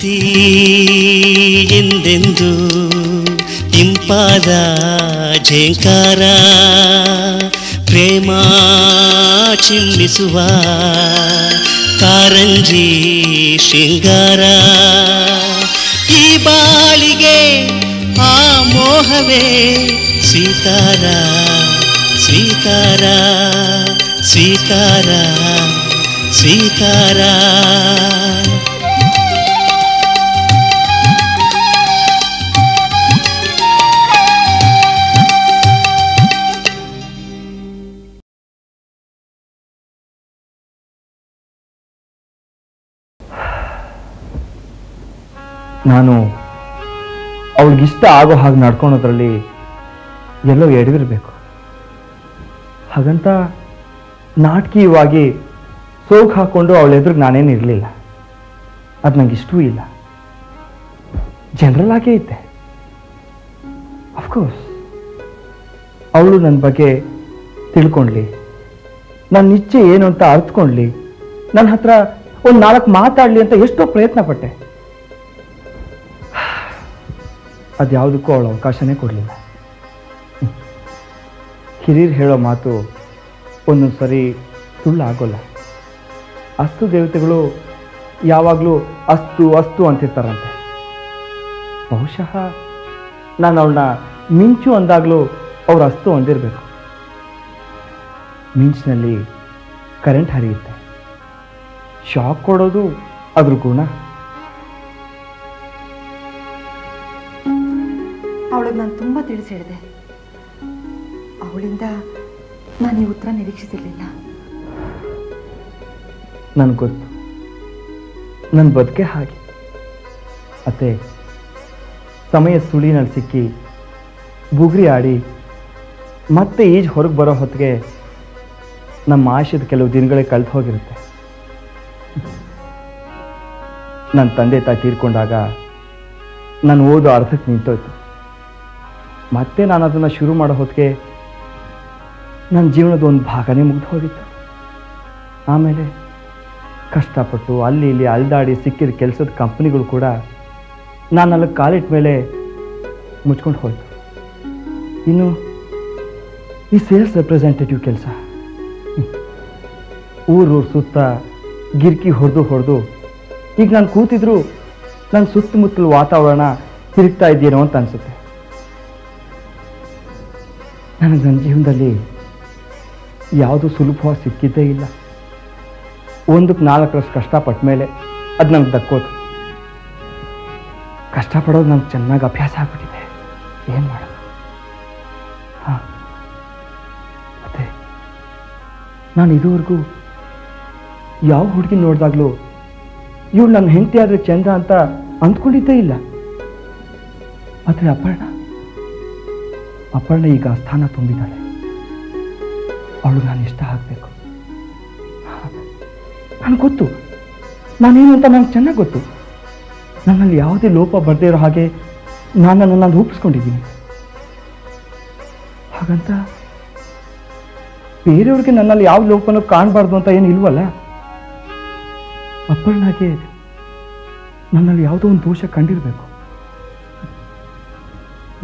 ಪ್ರೀತಿ ಎಂದೆಂದು ಇಂಪಾದ ಝೇಂಕಾರ ಪ್ರೇಮ ಚಿಮ್ಮಿಸುವ ಕಾರಂಜಿ ಶೃಂಗಾರ ಈ ಬಾಳಿಗೆ ಆ ಮೋಹವೇ ಸ್ವೀಕಾರ ಸ್ವೀಕಾರ ಸ್ವೀಕಾರ ಸ್ವೀಕಾರ ನಾನು ಅವಳಿಗಿಷ್ಟ ಆಗೋ ಹಾಗೆ ನಡ್ಕೊಳೋದ್ರಲ್ಲಿ ಎಲ್ಲೋ ಎಡವಿರಬೇಕು. ಹಾಗಂತ ನಾಟಕೀಯವಾಗಿ ಸೋಗು ಹಾಕ್ಕೊಂಡು ಅವಳ ಎದುರಿಗೆ ನಾನೇನು ಇರಲಿಲ್ಲ. ಅದು ನಂಗೆ ಇಷ್ಟವೂ ಇಲ್ಲ. ಜನರಲ್ ಆಗೇ ಇದ್ದೆ. ಅಫ್ಕೋರ್ಸ್ ಅವಳು ನನ್ನ ಬಗ್ಗೆ ತಿಳ್ಕೊಂಡ್ಲಿ, ನನ್ನ ಇಚ್ಛೆ ಏನು ಅಂತ ಅರ್ಥಕೊಂಡ್ಲಿ, ನನ್ನ ಹತ್ರ ಒಂದು 4 ಮಾತಾಡಲಿ ಅಂತ ಎಷ್ಟೋ ಪ್ರಯತ್ನ ಪಟ್ಟೆ. ಅದ್ಯಾವುದಕ್ಕೂ ಅವಳು ಅವಕಾಶನೇ ಕೊಡಲಿಲ್ಲ. ಹಿರಿಯರು ಹೇಳೋ ಮಾತು ಒಂದೊಂದು ಸರಿ ಸುಳ್ಳು ಆಗೋಲ್ಲ. ಅಸ್ತು ದೇವತೆಗಳು ಯಾವಾಗಲೂ ಅಸ್ತು ಅಸ್ತು ಅಂತಿರ್ತಾರಂತೆ. ಬಹುಶಃ ನಾನು ಅವಳನ್ನ ಮಿಂಚು ಅಂದಾಗಲೂ ಅವ್ರು ಅಸ್ತು ಅಂದಿರಬೇಕು. ಮಿಂಚಿನಲ್ಲಿ ಕರೆಂಟ್ ಹರಿಯುತ್ತೆ. ಶಾಕ್ ಕೊಡೋದು ಅದ್ರ ಗುಣ. ಅವಳಿಗೆ ನಾನು ತುಂಬ ತಿಳಿಸಿ ಹೇಳಿದೆ. ಅವಳಿಂದ ನಾನು ಈ ಉತ್ತರ ನಿರೀಕ್ಷಿಸಿರಲಿಲ್ಲ. ನನಗೆ ಗೊತ್ತು, ನನ್ನ ಬದುಕೆ ಹಾಗೆ. ಅತ್ತೆ ಸಮಯ ಸುಳಿನಲ್ಲಿ ಸಿಕ್ಕಿ ಬುಗ್ರಿ ಆಡಿ ಮತ್ತೆ ಈಜು ಹೊರಗೆ ಬರೋ ಹೊತ್ತಿಗೆ ನಮ್ಮ ಆಶಯದ ಕೆಲವು ದಿನಗಳೇ ಕಳೆದು ಹೋಗಿರುತ್ತೆ. ನನ್ನ ತಂದೆ ತಾಯಿ ತೀರ್ಕೊಂಡಾಗ ನಾನು ಓದೋ ಅರ್ಧಕ್ಕೆ ನಿಂತೋಯ್ತು. ಮತ್ತೆ ನಾನು ಅದನ್ನು ಶುರು ಮಾಡೋ ಹೊತ್ತಿಗೆ ನನ್ನ ಜೀವನದ ಒಂದು ಭಾಗನೇ ಮುಗ್ದು ಹೋಗಿತ್ತು. ಆಮೇಲೆ ಕಷ್ಟಪಟ್ಟು ಅಲ್ಲಿ ಇಲ್ಲಿ ಅಲ್ದಾಡಿ ಸಿಕ್ಕಿದ ಕೆಲಸದ ಕಂಪ್ನಿಗಳು ಕೂಡ ನಾನು ಅಲ್ಲಿ ಕಾಲಿಟ್ಟ ಮೇಲೆ ಮುಚ್ಕೊಂಡು ಹೋಯ್ತು. ಇನ್ನು ಈ ಸೇಲ್ಸ್ ರೆಪ್ರೆಸೆಂಟೇಟಿವ್ ಕೆಲಸ, ಊರು ಸುತ್ತ ಗಿರ್ಕಿ ಹೊಡೆದು ಈಗ ನಾನು ಕೂತಿದ್ರು ನನ್ನ ಸುತ್ತಮುತ್ತಲ ವಾತಾವರಣ ತಿರುಗ್ತಾ ಇದ್ದೀನೋ ಅಂತ ಅನಿಸುತ್ತೆ. ನನಗೆ ನನ್ನ ಜೀವನದಲ್ಲಿ ಯಾವುದೂ ಸುಲಭವಾಗಿ ಸಿಕ್ಕಿದ್ದೇ ಇಲ್ಲ. 1-4 ಕಷ್ಟಪಟ್ಟ ಮೇಲೆ ಅದು ನನಗೆ ದಕ್ಕೋದು. ಕಷ್ಟಪಡೋದು ನಂಗೆ ಚೆನ್ನಾಗಿ ಅಭ್ಯಾಸ ಆಗ್ಬಿಟ್ಟಿದೆ. ಏನು ಮಾಡೋದು? ಹಾಂ, ಮತ್ತೆ ನಾನು ಇದುವರೆಗೂ ಯಾವ ಹುಡುಗಿ ನೋಡಿದಾಗಲೂ ಇವಳು ನನ್ನ ಹೆಂಡತಿ ಆದರೆ ಚಂದ ಅಂತ ಅಂದ್ಕೊಂಡಿದ್ದೇ ಇಲ್ಲ. ಆದರೆ ಅಪರ್ಣ ಈಗ ಸ್ಥಾನ ತುಂಬಿದ್ದಾಳೆ. ಅವಳು ನಾನು ಇಷ್ಟ ಆಗಬೇಕು. ನನಗೆ ಗೊತ್ತು ನಾನೇನು ಅಂತ ನನಗೆ ಚೆನ್ನಾಗಿ ಗೊತ್ತು. ನನ್ನಲ್ಲಿ ಯಾವುದೇ ಲೋಪ ಬರದೇ ಇರೋ ಹಾಗೆ ನಾನು ರೂಪಿಸ್ಕೊಂಡಿದ್ದೀನಿ. ಹಾಗಂತ ಬೇರೆಯವ್ರಿಗೆ ನನ್ನಲ್ಲಿ ಯಾವ ಲೋಪನೂ ಕಾಣಬಾರ್ದು ಅಂತ ಏನು ಇಲ್ವಲ್ಲ. ಅಪರ್ಣಾಗೆ ನನ್ನಲ್ಲಿ ಯಾವುದೋ ಒಂದು ದೋಷ ಕಂಡಿರಬೇಕು.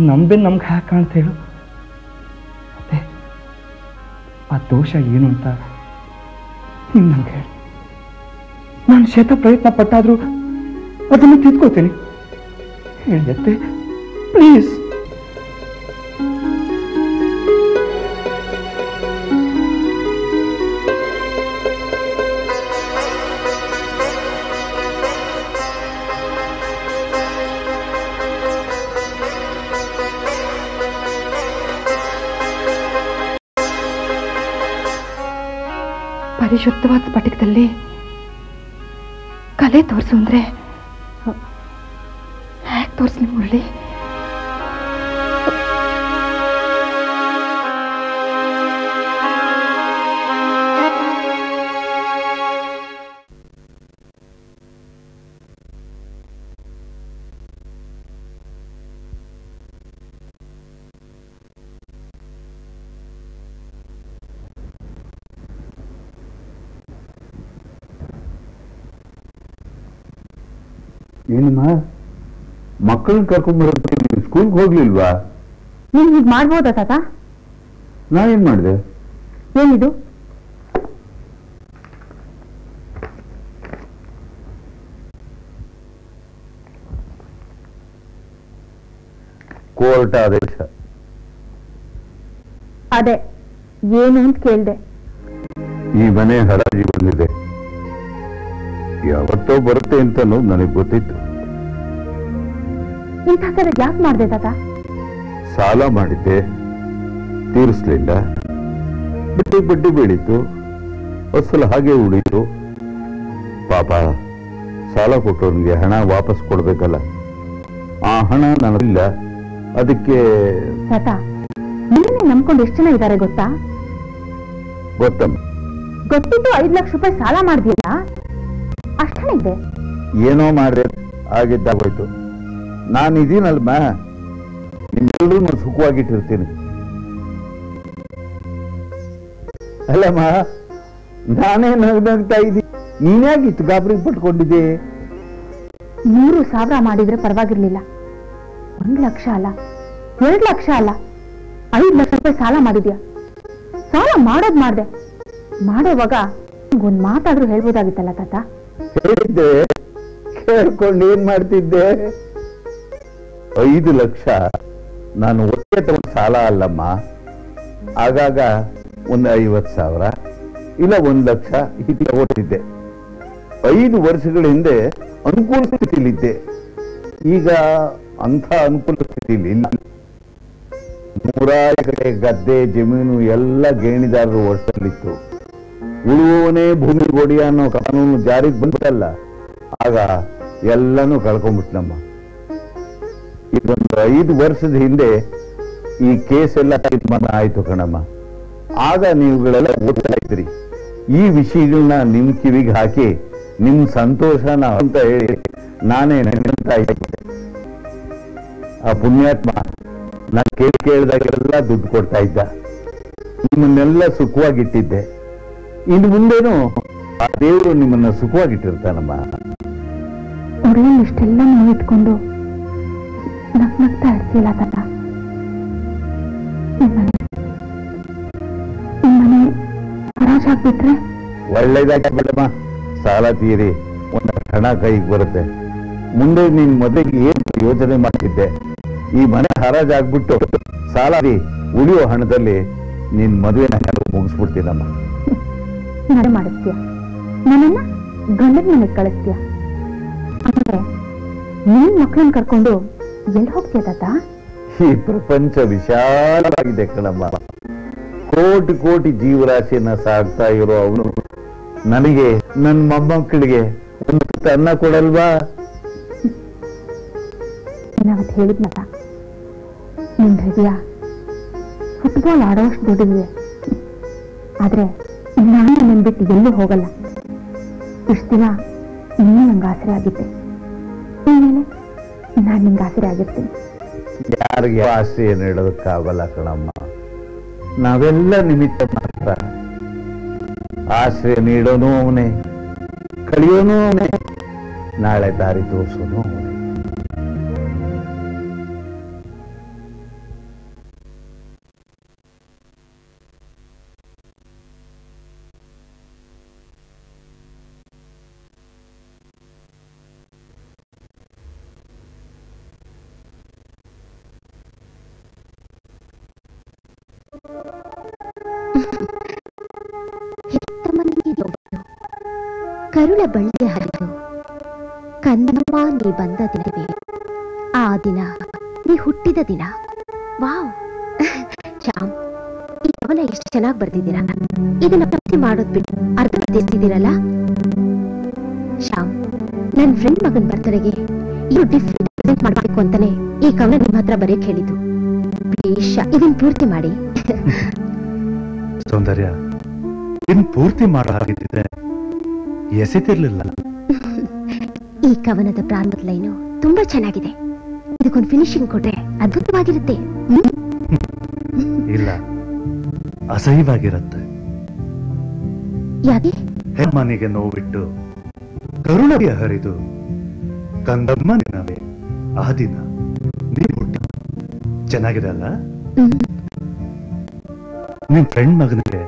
ನಮ್ಗೆ ಹ್ಯಾಕೆ ಕಾಣ್ತಾ ಹೇಳು? ಮತ್ತೆ ಆ ದೋಷ ಏನು ಅಂತ ನೀವು ನನಗೆ ಹೇಳಿ. ನಾನು ಪ್ರಯತ್ನ ಪಟ್ಟಾದರೂ ಅದನ್ನು ತಿದ್ಕೋತೀನಿ. ಹೇಳತ್ತೆ ಪ್ಲೀಸ್. ಪರಿಶುದ್ಧವಾದ ಸ್ಫಟಿಕದಲ್ಲಿ ಕಲೆ ತೋರಿಸು ಅಂದ್ರೆ ಹೇಗೆ ತೋರಿಸ್ಲಿ ಮುರಳಿ? ಏನಮ್ಮ ಮಕ್ಕಳನ್ನ ಕರ್ಕೊಂಡ್ಬರೋದಕ್ಕೆ ಸ್ಕೂಲ್ಗೆ ಹೋಗ್ಲಿಲ್ವಾ? ನೀನ್ ಹೀಗ್ ಮಾಡ್ಬೋದಾ ತಾತ? ನಾ ಏನ್ ಮಾಡಿದೆ? ಏನಿದು? ಕೋರ್ಟ್ ಆದೇಶ. ಅದೇ ಏನು ಅಂತ ಕೇಳ್ದೆ. ಈ ಮನೆ ಹರಾಜಿ ಬಂದಿದೆ. ಯಾವತ್ತೋ ಬರುತ್ತೆ ಅಂತ ನನಗೆ ಗೊತ್ತಿತ್ತು. ಇಂಥ ಸಲ ಯಾಕೆ ಮಾಡ್ದೆ ತಾತ? ಸಾಲ ಮಾಡಿದ್ದೆ, ತೀರಿಸ್ಲಿಲ್ಲ. ಬಡ್ಡಿ ಬೆಳೀತು, ಅಸಲು ಹಾಗೆ ಉಳಿತು. ಪಾಪ ಸಾಲ ಕೊಟ್ಟವನಿಗೆ ಹಣ ವಾಪಸ್ ಕೊಡ್ಬೇಕಲ್ಲ, ಆ ಹಣ ನನಗಿಲ್ಲ. ಅದಕ್ಕೆ ತಾತ, ನೀನೇ ನಂಬ್ಕೊಂಡು ಎಷ್ಟು ಜನ ಇದ್ದಾರೆ ಗೊತ್ತಾ? ಗೊತ್ತಮ್ಮ. ಗೊತ್ತಿದ್ದು 5 ಲಕ್ಷ ರೂಪಾಯಿ ಸಾಲ ಮಾಡಿದ್ಯಲ್ಲ, ಅಷ್ಟೇ ಇದೆ. ಏನೋ ಮಾಡ್ರೆ ಆಗಿದ್ದಾಗೋಯ್ತು. ನಾನಿದ್ದೀನಲ್ಮ, ನಿಮ್ಮೆಲ್ಲರೂ ಸುಖವಾಗಿಟ್ಟಿರ್ತೀನಿ. ಅಲ್ಲಮ್ಮ, ನಾನೇ ನಗ್ನಗ್ತಾ ಇದ್ದೀನಿ, ನೀನ್ಯಾಗಿತ್ತು ಗಾಬರಿ ಪಟ್ಕೊಂಡಿದ್ದೆ? 100,000 ಮಾಡಿದ್ರೆ ಪರವಾಗಿರ್ಲಿಲ್ಲ. 1 ಲಕ್ಷ ಅಲ್ಲ, 2 ಲಕ್ಷ ಅಲ್ಲ, 5 ಲಕ್ಷ ರೂಪಾಯಿ ಸಾಲ ಮಾಡಿದ್ಯಾ. ಸಾಲ ಮಾಡ್ದೆ, ಮಾಡೋವಾಗ ಒಂದ್ ಮಾತಾದ್ರೂ ಹೇಳ್ಬೋದಾಗಿತ್ತಲ್ಲ ತಾತ? ಹೇಳಿದ್ದೆ, ಕೇಳ್ಕೊಂಡು ಏನ್ ಮಾಡ್ತಿದ್ದೆ? 5 ಲಕ್ಷ ನಾನು ಒಟ್ಟೆ ತಗೊಂಡು ಸಾಲ ಅಲ್ಲಮ್ಮ. ಆಗಾಗ ಒಂದು 50,000 ಇಲ್ಲ 1 ಲಕ್ಷ ಹೀಗೆ ತಗೊಳ್ತಿದ್ದೆ. 5 ವರ್ಷಗಳ ಹಿಂದೆ ಅನುಕೂಲ ಸ್ಥಿತಿಲಿದ್ದೆ. ಈಗ ಅಂಥ ಅನುಕೂಲ ಸ್ಥಿತಿಲಿ ಇಲ್ಲ. 100 ಎಕರೆ ಗದ್ದೆ ಜಮೀನು ಎಲ್ಲ ಗೇಣಿದಾರರು ವರ್ಷದಲ್ಲಿತ್ತು. ಉಳುವವನೇ ಭೂಮಿ ಕೊಡಿ ಅನ್ನೋ ಕಾನೂನು ಜಾರಿಗೆ ಬಂತಲ್ಲ, ಆಗ ಎಲ್ಲನೂ ಕಳ್ಕೊಂಡ್ಬಿಟ್ನಮ್ಮ. ಇದೊಂದು 5 ವರ್ಷದ ಹಿಂದೆ ಈ ಕೇಸ್ ಎಲ್ಲ ತೀರ್ಮಾನ ಆಯ್ತು ಕಣಮ್ಮ. ಆಗ ನೀವುಗಳೆಲ್ಲ ಓದ್ತಾ ಇದ್ರಿ. ಈ ವಿಷಯಗಳನ್ನ ನಿಮ್ ಕಿವಿಗೆ ಹಾಕಿ ನಿಮ್ ಸಂತೋಷನ ಅಂತ ಹೇಳಿ ನಾನೇ ನೆನಂತ ಇದ್ದೆ. ಆ ಪುಣ್ಯಾತ್ಮ ನಾನು ಕೇಳಿದಾಗೆಲ್ಲ ದುಡ್ಡು ಕೊಡ್ತಾ ಇದ್ದ. ನಿಮ್ಮನ್ನೆಲ್ಲ ಸುಖವಾಗಿಟ್ಟಿದ್ದೆ. ಇನ್ನು ಮುಂದೇನು ಆ ದೇವರು ನಿಮ್ಮನ್ನ ಸುಖವಾಗಿಟ್ಟಿರ್ತಾನಮ್ಮ. ಒಳ್ಳೆಯಲ್ಲಿ ಇಷ್ಟೆಲ್ಲ ನೋವು ಇಟ್ಕೊಂಡು ನಗ್ನಗ್ತಾ ಇರ್ತಿಲ್ಲ ತಾತ. ನಿಮ್ಮನೆ ಹರಾಜಾಗ್ಬಿಟ್ರೆ ಒಳ್ಳೇದಾಗಿ ಬಿಡಮ್ಮ. ಸಾಲ ತೀರಿ ಒಂದಷ್ಟು ಹಣ ಕೈಗೆ ಬರುತ್ತೆ. ಮುಂದೆ ನಿನ್ ಮದುವೆಗೆ ಏನ್ ಯೋಚನೆ ಮಾಡ್ತಿದ್ದೆ? ಈ ಮನೆ ಹರಾಜಾಗ್ಬಿಟ್ಟು ಸಾಲ ಉಳಿಯೋ ಹಣದಲ್ಲಿ ನಿನ್ ಮದುವೆನ ಮುಗಿಸ್ಬಿಡ್ತೀನಮ್ಮ. ನಡೆ ಮಾಡಿಸ್ತೀಯ, ನನ್ನನ್ನ ಗಂಡನ ಮನೆಗೆ ಕಳಿಸ್ತೀಯ. ಅಂದ್ರೆ ನಿನ್ ಮಕ್ಕಳನ್ನ ಕರ್ಕೊಂಡು ಎಲ್ಲಿ ಹೋಗ್ತೀಯ ತಾತ? ಈ ಪ್ರಪಂಚ ವಿಶಾಲವಾಗಿದೆ ಕಣಮ್ಮ. ಕೋಟಿ ಕೋಟಿ ಜೀವರಾಶಿಯನ್ನ ಸಾಗ್ತಾ ಇರೋ ಅವನು ನನಗೆ ನನ್ನ ಮೊಮ್ಮಕ್ಕಳಿಗೆ ಒಂದು ಅನ್ನ ಕೊಡಲ್ವಾ? ನಾವತ್ತು ಹೇಳಿದ್ನಲ್ಲ, ನಿನ್ ಹೃದಯ ಫುಟ್ಬಾಲ್ ಆಡೋಷ್ಟು ದೊಡ್ಡದಿದೆ. ಆದ್ರೆ ನಾನು ನಿನ್ ಬಿಟ್ಟು ಎಲ್ಲೂ ಹೋಗಲ್ಲ. ಇಷ್ಟು ದಿನ ಇನ್ನೂ ನಂಗೆ ಆಸರೆ ಆಗಿದ್ದೆ, ಇನ್ಮೇಲೆ ನಾನು ನಿಂಗೆ ಆಸರೆ ಆಗಿರ್ತೀನಿ. ಯಾರಿಗೆ ಆಶ್ರಯ ನೀಡೋದಕ್ಕಾಗಲ್ಲ ಕಣಮ್ಮ. ನಾವೆಲ್ಲ ನಿಮಿತ್ತ ಮಾತ್ರ. ಆಶ್ರಯ ನೀಡೋನು ಅವನೇ, ಕಳಿಯೋನು ಅವನೇ, ನಾಳೆ ದಾರಿ ತೋರಿಸೋನು ಅವನೇ. ಕರುಳ ಬಳ್ಳಿಯ ಹರಿದು ಕಂದಮ್ಮ ನೀ ಬಂದ ದಿನವೇ ಆ ದಿನ, ನೀ ಹುಟ್ಟಿದ ದಿನ. ವಾವ್ ಶ್ಯಾಮ್, ಈ ಕವನ ಎಷ್ಟು ಚೆನ್ನಾಗಿ ಬರ್ದಿದ್ದೀರಾ. ಇದನ್ನ ಪ್ರತಿ ಮಾಡೋದ್ ಬಿಟ್ಟು ಅರ್ಧ ಬರ್ದಿರ್ತಿದ್ದೀರಲ್ಲ. ಶ್ಯಾಮ್, ನನ್ನ ಫ್ರೆಂಡ್ ಮಗನ್ ಬರ್ತಡೆಗೆ ಇದು ಡಿಫ್ರೆಂಟ್ ಪ್ರೆಸೆಂಟ್ ಮಾಡ್ಬೇಕು ಅಂತಾನೆ ಈ ಕವನ ನಿಮ್ಮ ಹತ್ರ ಬರೆಯಕ್ ಹೇಳಿದ್ದು. ಪ್ಲೀಸ್ ಇದನ್ ಪೂರ್ತಿ ಮಾಡಿ. ಸೌಂದರ್ಯ, ಇನ್ ಪೂರ್ತಿ ಮಾಡೋ ಹಾಗಿದ್ದಿದ್ರೆ ಎಸೆತಿರ್ಲಿಲ್ಲ. ಈ ಕವನದ ಪ್ರಾರಂಭದ ಲೈನು ತುಂಬಾ ಚೆನ್ನಾಗಿದೆ. ಇದಕ್ಕೊಂದು ಫಿನಿಶಿಂಗ್ ಕೊಟ್ರೆ ಅದ್ಭುತವಾಗಿರುತ್ತೆ. ಇಲ್ಲ, ಅಸಹ್ಯವಾಗಿರುತ್ತೆ. ಯಾಕೆ? ಹೆಮ್ಮನಿಗೆ ನೋವಿಟ್ಟು ಕರುಣೆಯ ಹರಿದು ಕಂದಮ್ಮ ನಿನವೇ ಆ ದಿನ ನೀ ಹುಟ್ಟ ಚೆನ್ನಾಗಿದೆ ಅಲ್ಲ? ನಿನ್ ಫ್ರೆಂಡ್ ಮಗನಿಗೆ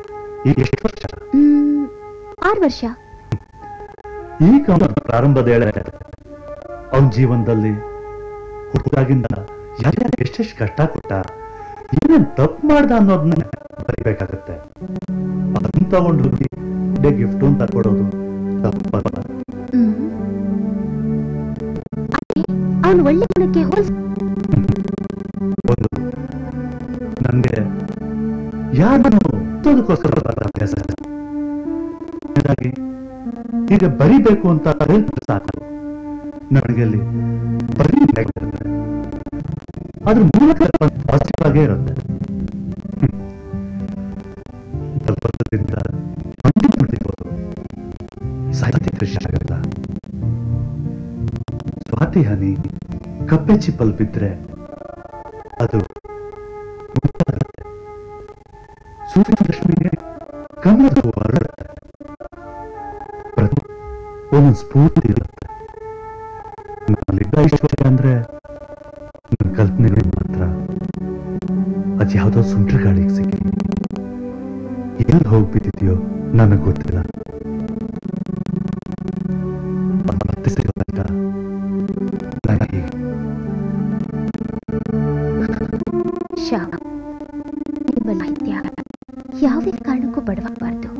ಈಗ ಎಷ್ಟು ವರ್ಷ? 6 ವರ್ಷ. ಈಗ ಅವನ ಪ್ರಾರಂಭದ ಹೇಳ ಅವನ ಜೀವನದಲ್ಲಿ ಹುಟ್ಟಾಗಿಂದ ಯಾರ್ಯಾರು ಎಷ್ಟೆಷ್ಟು ಕಷ್ಟ ಕೊಟ್ಟ, ಏನೇನ್ ತಪ್ಪು ಮಾಡ್ದ ಅನ್ನೋದನ್ನ ಬರಿಬೇಕಾಗತ್ತೆ. ಅದನ್ನ ತಗೊಂಡು ಹೋಗಿ ಗಿಫ್ಟ್ ಅಂತ ಕೊಡೋದು ತಪ್ಪಲ್ಲ. ಅವನು ಒಳ್ಳೆ ಗುಣಕ್ಕೆ ಒಂದು ನನ್ಗೆ ಯಾರನ್ನು ಅದಕ್ಕೋಸ್ಕರ ಅಭ್ಯಾಸ ಈಗ ಬರಿಬೇಕು ಅಂತ ಸಾಕು. ನನಗೆ ಅಲ್ಲಿ ಬರೀ ಅದ್ರ ಮೂಲಕ ಪಾಸಿಟಿವ್ ಆಗೇ ಇರುತ್ತೆ. ಸಾಹಿತ್ಯ ಕೃಷಿ ಆಗಲ್ಲ. ಸ್ವಾತಿ ಹನಿ ಕಪ್ಪೆ ಚಿಪ್ಪಲ್ ಬಿದ್ರೆ ಅದು ಸೂರ್ಯರಶ್ಮಿಗೆ ಕಮಲದ ಹೂವು ಅರಳುತ್ತೆ. ಒಂದೊಂದು ಸ್ಫೂರ್ತಿ ಇರುತ್ತೆ. ನನ್ನಲ್ಲಿದ್ದ ಐಶ್ವರ್ಯ ಅಂದ್ರೆ ನನ್ನ ಕಲ್ಪನೆಗಳು ಮಾತ್ರ. ಅದ್ಯಾವುದೋ ಸುಂಟ್ರ ಗಾಳಿಗೆ ಸಿಕ್ಕಿ ಎಲ್ಲಿ ಹೋಗ್ಬಿಟ್ಟಿದೆಯೋ ನನಗೆ ಗೊತ್ತಿಲ್ಲ. ಮತ್ತೆ ಸಿಗೋದಂತ ನನಗೆ ನಿಮ್ಮ ಸಾಹಿತ್ಯ ಯಾವುದೇ ಕಾರಣಕ್ಕೂ ಬಡವಾಗಬಾರ್ದು.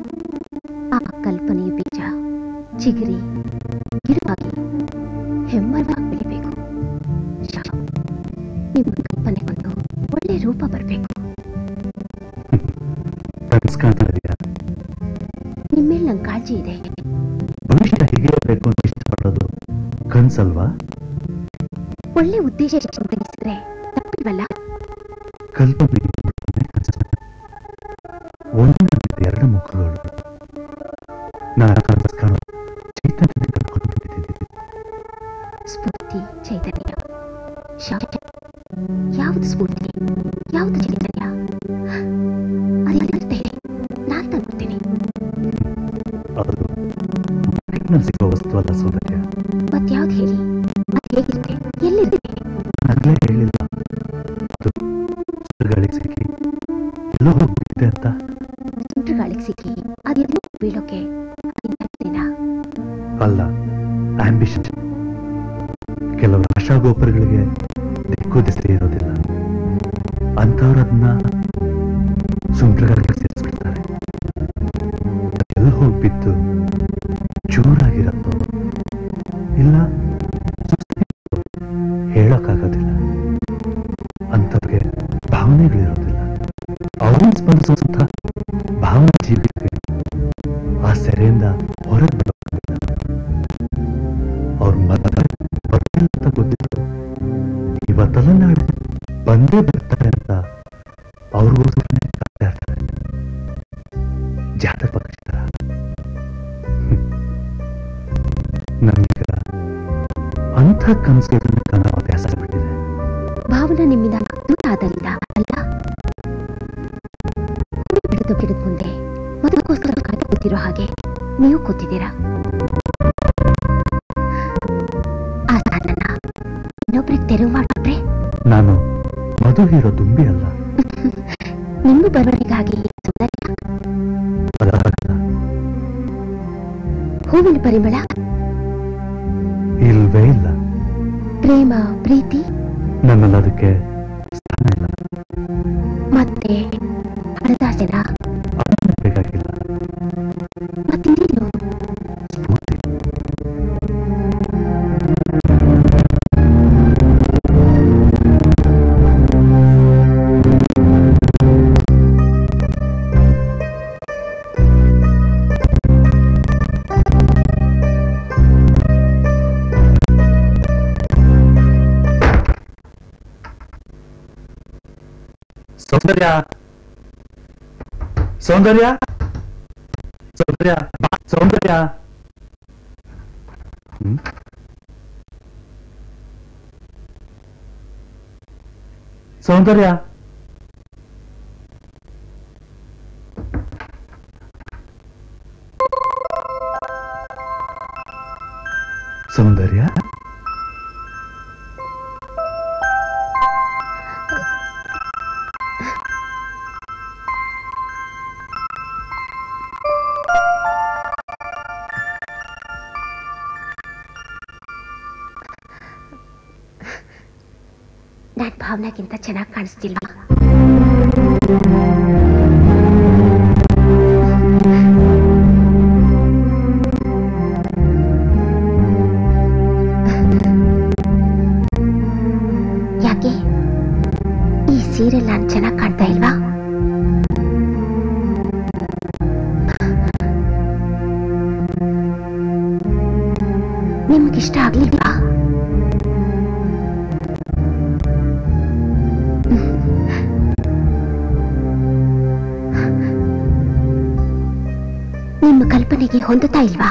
ಆ ಕಲ್ಪನೆಯ ಬೀಜ ಚಿಗುರಿ ಗಿಡವಾಗಿ ಹೆಮ್ಮರವಾಗಿ ಬೆಳಿಬೇಕು. ನಿಮ್ಮ ಕಲ್ಪನೆಗೊಂದು ಒಳ್ಳೆ ರೂಪ ಬರಬೇಕು. ನಿಮ್ಮೇಲೆ ನಂಗೆ ಕಾಳಜಿ ಇದೆ. ಭವಿಷ್ಯ ಹೀಗೆ ಬೇಕು ಅಂತ ಇಷ್ಟಪಡೋದು ಕನ್ಸಲ್ವಾ? ಒಳ್ಳೆ ಉದ್ದೇಶ ಚಿಂತನಿಸಿದ್ರೆ ತಪ್ಪಿಲ್ವಲ್ಲ? ಕಲ್ಪನೆ ಒಂದರಿಂದ 2 ಮುಖಗಳು. ನಾನು ಚೈತನ್ಯ ಕಲ್ಕೊಂಡು ಬಿಟ್ಟಿದ್ದೀನಿ. ಸ್ಫೂರ್ತಿ, ಚೈತನ್ಯ, ಯಾವುದು ಸ್ಫೂರ್ತಿ, ಯಾವುದು ಚೈತನ್ಯ? ಅದೇ ನಾನು ತಂದ್ಕೊಡ್ತೀನಿ. ಅದು ಸಿಗೋ ವಸ್ತು ಅಲ್ಲ ಸೌಂದರ್ಯ. ಮತ್ಯಾವ್ದು ಹೇಳಿ? ಅದು ಹೇಗಿರುತ್ತೆ, ಎಲ್ಲಿರುತ್ತೆ? ಆಗಲೇ ಹೇಳಿಲ್ಲ, ಅದು ಗಾಳಿಗೆ ಸಿಕ್ಕಿ ಎಲ್ಲೋ ಹೋಗ್ಬಿಟ್ಟಿದೆ ಅಂತ. ಸುಂಟ್ರ ಗಾಳಿಗೆ ಸಿಕ್ಕಿ ಅದೆಲ್ಲೋ ಬೀಳೋಕೆ ಅಲ್ಲ, ಆಂಬಿಷನ್. ಕೆಲವು ಆಶಾಗೋಪುರಗಳಿಗೆ ದಿಕ್ಕು ದಿಸೆ ಇರೋದಿಲ್ಲ. ಅಂಥವ್ರದನ್ನ ಸುಂಟ್ರಗಾರಿಗೆ ಸೇರಿಸ್ಬಿಡ್ತಾರೆ. ಎಲ್ಲ ಹೋಗ್ಬಿದ್ದು ಚೂರಾಗಿರತ್ತೋ ಇಲ್ಲ ಹೇಳಕ್ಕಾಗೋದಿಲ್ಲ. ಅಂಥವ್ರಿಗೆ ಭಾವನೆಗಳಿರೋದಿಲ್ಲ. ಅವ್ರನ್ನ ಸ್ಪಂದಿಸುವಂಥ ಭಾವನೆ ಜೀವಿಗೆ ಆ ಸೆರೆಯಿಂದ ಹೊರಗೆ ಅವ್ರ ಅಂತ ಗೊತ್ತಿತ್ತು. ಇವತ್ತೆಲ್ಲ ನಾಳೆ ಬಂದೇ ಬರ್ತಾರೆ ಅಂತ ಅವ್ರಿಗೋಸ್ಕರನೇ ಕಾಯ್ತಾ ಇರ್ತಾರೆ. ಜಾತಕ ಪಕ್ಷಿತರ ನಮೀಗ ಅಂಥ ಕನಸುಗಳನ್ನ ಕಾಣೋ ಅಭ್ಯಾಸ ಬಿಟ್ಟಿದೆ. ಭಾವನಾ ನಿಮ್ಮಿಂದ ದೂರ ಆದರಿಂದ ಅಲ್ಲ, ಬಿಡದ ಗಿಡದ ಮುಂದೆ ಮದುವೆಗೋಸ್ಕರ ಕಾಯ್ದು ಕೂತಿರೋ ಹಾಗೆ ನೀವು ಕೂತಿದ್ದೀರಾ. ಆ ಸ್ಥಾನನ ಇನ್ನೊಬ್ರಿಗೆ ತೆರವು ಮಾಡಿಬಿಟ್ರೆ ನಾನು ಮದುವೆ ಇರೋ ದುಂಬಿ ಅಲ್ಲ. ನಿಮ್ಮ ಬರವಣಿಗಾಗಿ ಹೂವಿನ ಪರಿಮಳ ಇಲ್ವೇ ಇಲ್ಲ. ಪ್ರೇಮ, ಪ್ರೀತಿ ನನ್ನಲ್ಲಿ ಅದಕ್ಕೆ ಸ್ಥಾನ ಇಲ್ಲ. ಮತ್ತೆ ಹಣದಾಸೆನ ಬೇಕಾಗಿಲ್ಲ. ಮತ್ತಿನ್ನೇನು? ಸ್ಫೂರ್ತಿ. ಸೌಂದರ್ಯ, ಸೌಂದರ್ಯ, ಸೌಂದರ್ಯ, ಸೌಂದರ್ಯ. ಸೌಂದರ್ಯ, ಸೌಂದರ್ಯ, ಭಾವನೆಗಿಂತ ಚೆನ್ನಾಗಿ ಕಾಣಿಸ್ತಿಲ್ವಾ? ಯಾಕೆ ಈ ಸೀರೆಲ್ ನಾನು ಚೆನ್ನಾಗಿ ಕಾಣ್ತಾ ಇಲ್ವಾ? ನಿಮ್ಗಿಷ್ಟ ಆಗ್ಲಿಲ್ವಾ? ನಿಮ್ಮ ಕಲ್ಪನೆಗೆ ಹೊಂದುತ್ತಾ ಇಲ್ವಾ?